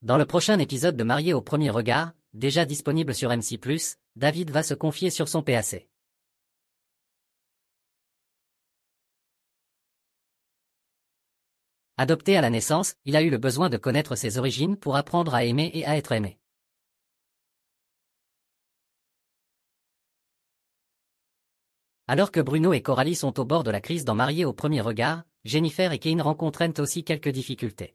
Dans le prochain épisode de Marié au premier regard, déjà disponible sur MC+, David va se confier sur son PAC. Adopté à la naissance, il a eu le besoin de connaître ses origines pour apprendre à aimer et à être aimé. Alors que Bruno et Coralie sont au bord de la crise dans Marié au premier regard, Jennifer et Kane rencontrent aussi quelques difficultés.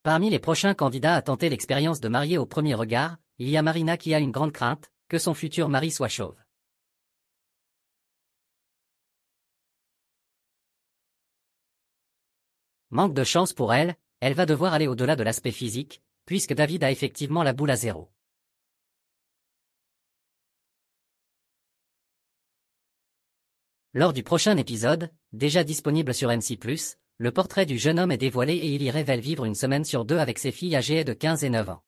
Parmi les prochains candidats à tenter l'expérience de Marié au premier regard, il y a Marina qui a une grande crainte, que son futur mari soit chauve. Manque de chance pour elle, elle va devoir aller au-delà de l'aspect physique, puisque David a effectivement la boule à zéro. Lors du prochain épisode, déjà disponible sur MC+, le portrait du jeune homme est dévoilé et il y révèle vivre une semaine sur deux avec ses filles âgées de 15 et 9 ans.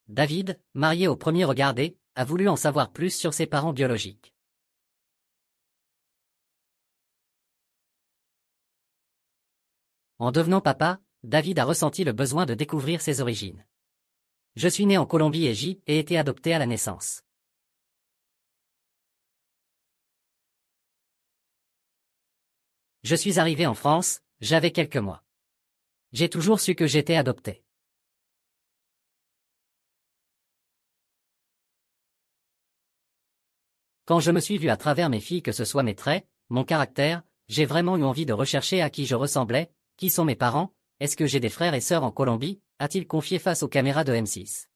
David, marié au premier regard, a voulu en savoir plus sur ses parents biologiques. En devenant papa, David a ressenti le besoin de découvrir ses origines. Je suis né en Colombie et j'ai été adopté à la naissance. Je suis arrivé en France, j'avais quelques mois. J'ai toujours su que j'étais adopté. Quand je me suis vu à travers mes filles, que ce soit mes traits, mon caractère, j'ai vraiment eu envie de rechercher à qui je ressemblais, qui sont mes parents, est-ce que j'ai des frères et sœurs en Colombie, a-t-il confié face aux caméras de M6.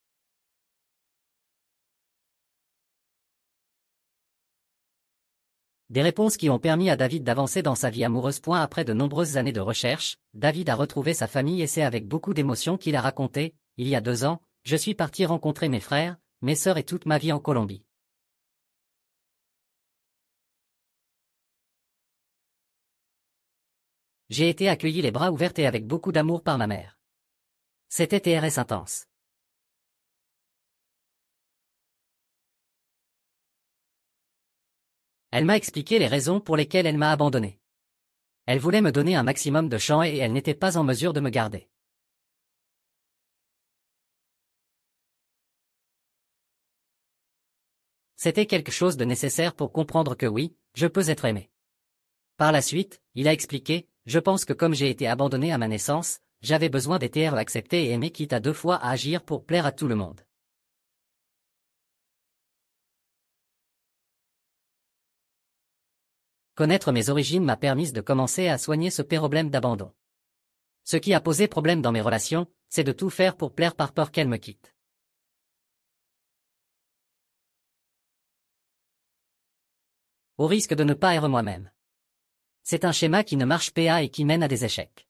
Des réponses qui ont permis à David d'avancer dans sa vie amoureuse. Après de nombreuses années de recherche, David a retrouvé sa famille et c'est avec beaucoup d'émotion qu'il a raconté, il y a 2 ans, je suis parti rencontrer mes frères, mes sœurs et toute ma vie en Colombie. J'ai été accueilli les bras ouverts et avec beaucoup d'amour par ma mère. C'était TRS intense. Elle m'a expliqué les raisons pour lesquelles elle m'a abandonné. Elle voulait me donner un maximum de chance et elle n'était pas en mesure de me garder. C'était quelque chose de nécessaire pour comprendre que oui, je peux être aimé. Par la suite, il a expliqué, je pense que comme j'ai été abandonné à ma naissance, j'avais besoin d'être accepté et aimé quitte à 2 fois à agir pour plaire à tout le monde. Connaître mes origines m'a permis de commencer à soigner ce problème d'abandon. Ce qui a posé problème dans mes relations, c'est de tout faire pour plaire par peur qu'elle me quitte. Au risque de ne pas être moi-même. C'est un schéma qui ne marche pas et qui mène à des échecs.